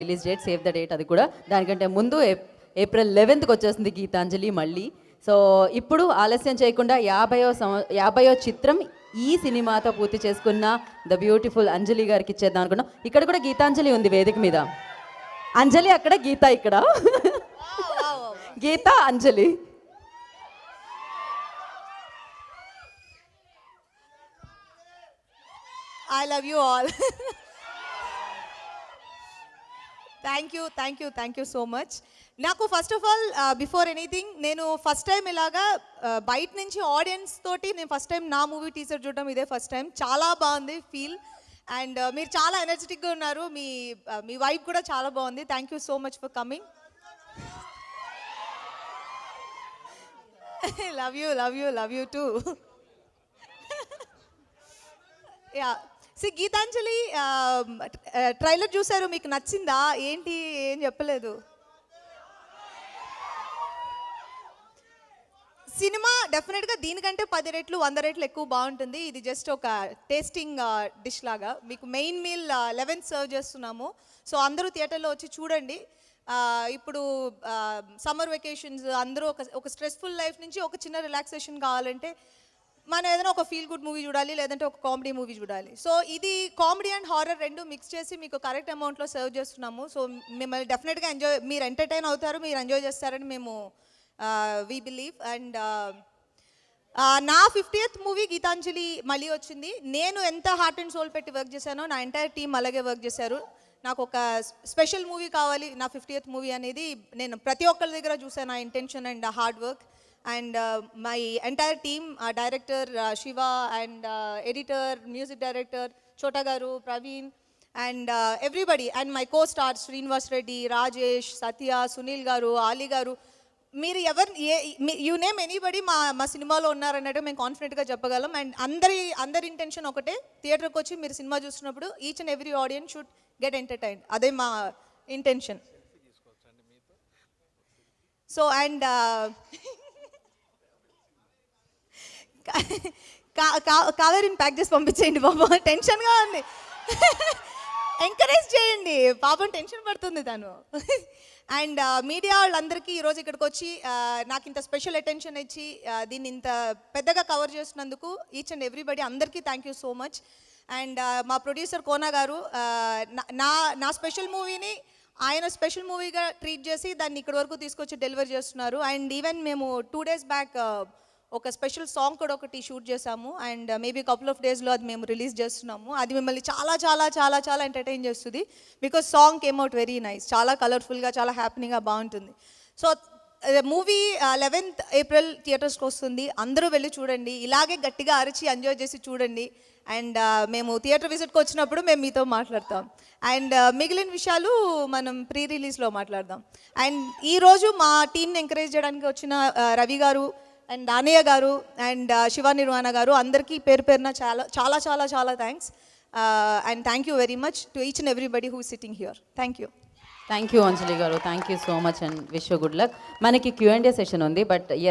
Release date save the date అది కూడా దానికంటే ముందు ఏప్రిల్ 11th వచ్చేస్తుంది గీతాంజలి మళ్ళీ. సో ఇప్పుడు ఆలస్యం చేయకుండా 50వ చిత్రం ఈ సినిమాతో పూర్తి చేసుకున్న ద బ్యూటిఫుల్ అంజలి గారికి ఇచ్చేద్దాం అనుకున్నాం. ఇక్కడ కూడా గీతాంజలి ఉంది వేదిక మీద. అంజలి అక్కడ, గీత ఇక్కడ. Geeta Anjali. I love you all. Thank you so much. నాకు first of all before anything నేను ఫస్ట్ టైం ఇలాగా బయట నుంచి ఆడియన్స్ తోటి నేను ఫస్ట్ టైం నా మూవీ టీజర్ చూడడం ఇదే ఫస్ట్ టైం. చాలా బాగుంది ఫీల్ అండ్ మీరు చాలా ఎనర్జెటిక్గా ఉన్నారు. మీ వైబ్ కూడా చాలా బాగుంది. Thank you so much for coming. Love you too. Yeah Geethanjali trailer చూసారు, మీకు నచ్చిందా ఏంటి? ఏం చెప్పలేదు. సినిమా డెఫినెట్గా దీనికంటే 10 రెట్లు 100 రెట్లు ఎక్కువ బాగుంటుంది. ఇది జస్ట్ ఒక టేస్టింగ్ డిష్ లాగా. మీకు మెయిన్ మీల్ 11th సర్వ్ చేస్తున్నాము. సో అందరూ థియేటర్లో వచ్చి చూడండి. ఇప్పుడు సమ్మర్ వెకేషన్స్ అందరూ ఒక స్ట్రెస్ఫుల్ లైఫ్ నుంచి ఒక చిన్న రిలాక్సేషన్ కావాలంటే మనం ఏదైనా ఒక ఫీల్ గుడ్ మూవీ చూడాలి, లేదంటే ఒక కామెడీ మూవీ చూడాలి. సో ఇది కామెడీ అండ్ హారర్ రెండు మిక్స్ చేసి మీకు కరెక్ట్ అమౌంట్లో సర్వ్ చేస్తున్నాము. సో మిమ్మల్ని డెఫినెట్గా మీరు ఎంటర్టైన్ అవుతారు, మీరు ఎంజాయ్ చేస్తారని మేము వీ బిలీవ్. అండ్ నా 50th మూవీ గీతాంజలి మళ్ళీ వచ్చింది. నేను ఎంత హార్ట్ అండ్ సోల్ పెట్టి వర్క్ చేశానో నా ఎంటైర్ టీమ్ అలాగే వర్క్ చేశారు. నాకు ఒక స్పెషల్ మూవీ కావాలి నా 50th మూవీ అనేది నేను ప్రతి ఒక్కరి దగ్గర చూసాను. నా intention and hard work and my entire team, director Shiva and editor, music director Chota Garu, Praveen and everybody, and my co-stars Srinivas Reddy, Rajesh, Satya, Sunil Garu, Ali Garu. మీరు you name anybody మా సినిమాలో ఉన్నారన్నట్టు మేము కాన్ఫిడెంట్గా చెప్పగలం. And అందరి intention ఒకటే, థియేటర్కి వచ్చి మీరు సినిమా చూస్తున్నప్పుడు each and every audience should get entertained. అదే మా ఇంటెన్షన్. సో అండ్ కావేరిని ప్యాక్ చేసి పంపించేయండి బాబు, టెన్షన్గా ఉంది. ఎంకరేజ్ చేయండి పాపం, టెన్షన్ పడుతుంది తను. అండ్ మీడియా వాళ్ళందరికీ ఈరోజు ఇక్కడికి వచ్చి నాకు ఇంత స్పెషల్ అటెన్షన్ ఇచ్చి దీన్ని ఇంత పెద్దగా కవర్ చేసినందుకు ఈచ్ అండ్ ఎవ్రీబడి అందరికీ thank you so much. And మా ప్రొడ్యూసర్ కోనా గారు నా స్పెషల్ మూవీని ఆయన స్పెషల్ మూవీగా ట్రీట్ చేసి దాన్ని ఇక్కడి వరకు తీసుకొచ్చి డెలివర్ చేస్తున్నారు. అండ్ ఈవెన్ మేము 2 days బ్యాక్ ఒక స్పెషల్ సాంగ్ కూడా ఒకటి షూట్ చేసాము. అండ్ మేబీ కపుల్ ఆఫ్ డేస్లో అది మేము రిలీజ్ చేస్తున్నాము. అది మిమ్మల్ని చాలా చాలా చాలా చాలా ఎంటర్టైన్ చేస్తుంది. Because song came out very nice, చాలా కలర్ఫుల్గా, చాలా హ్యాపీగా బాగుంటుంది. సో మూవీ 11th ఏప్రిల్ థియేటర్స్కి వస్తుంది. అందరూ వెళ్ళి చూడండి, ఇలాగే గట్టిగా అరిచి ఎంజాయ్ చేసి చూడండి. అండ్ మేము థియేటర్ విజిట్కి వచ్చినప్పుడు మేము మీతో మాట్లాడతాం. అండ్ మిగిలిన విషయాలు మనం ప్రీ రిలీజ్లో మాట్లాడదాం. అండ్ ఈరోజు మా టీంని ఎంకరేజ్ చేయడానికి వచ్చిన రవి గారు అండ్ దానయ్య గారు అండ్ శివ నిర్వాణ గారు అందరికీ పేరు పేరున చాలా చాలా చాలా చాలా thanks. And thank you very much to each and everybody who sitting here. Thank you Anjali గారు, thank you so much and wish you good luck. మనకి Q&A సెషన్ ఉంది, బట్ ఎస్